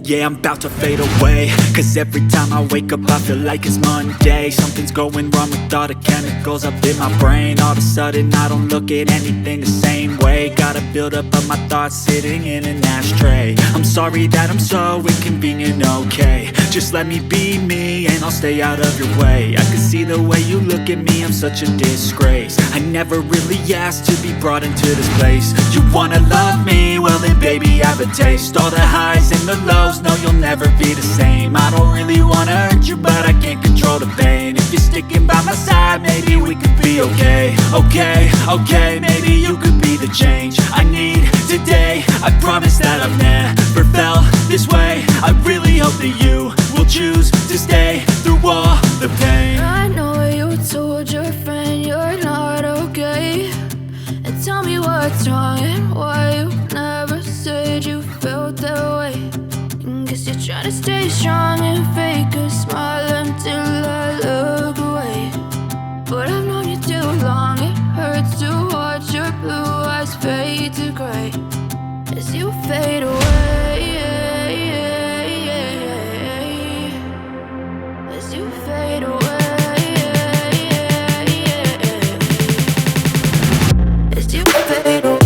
Yeah, I'm about to fade away, cause every time I wake up I feel like it's Monday. Something's going wrong with all the chemicals up in my brain. All of a sudden I don't look at anything the same way. Gotta build up of my thoughts sitting in an ashtray. I'm sorry that I'm so inconvenient, okay. Just let me be me and I'll stay out of your way. I can see the way you look at me, I'm such a disgrace. I never really asked to be brought into this place. You wanna love me? Well then baby I have a taste. All the highs and the lows, no you'll never be the same. I don't really wanna hurt you but I can't control the pain. If you're sticking by my side maybe we could be okay. Okay, maybe you could be the change I need today. I promise that I've never felt this way. I really hope that you will choose to stay through all the pain. I know you told your friend you're not okay, and tell me what's wrong and why you never said you felt that way. Guess you're trying to stay strong and fake a smile until I look away. But I've known you too long, it hurts to watch your blue eyes fade to gray as you fade away. As you fade away. As you fade away.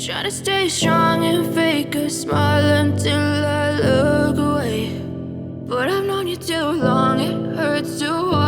Try to stay strong and fake a smile until I look away. But I've known you too long, it hurts to watch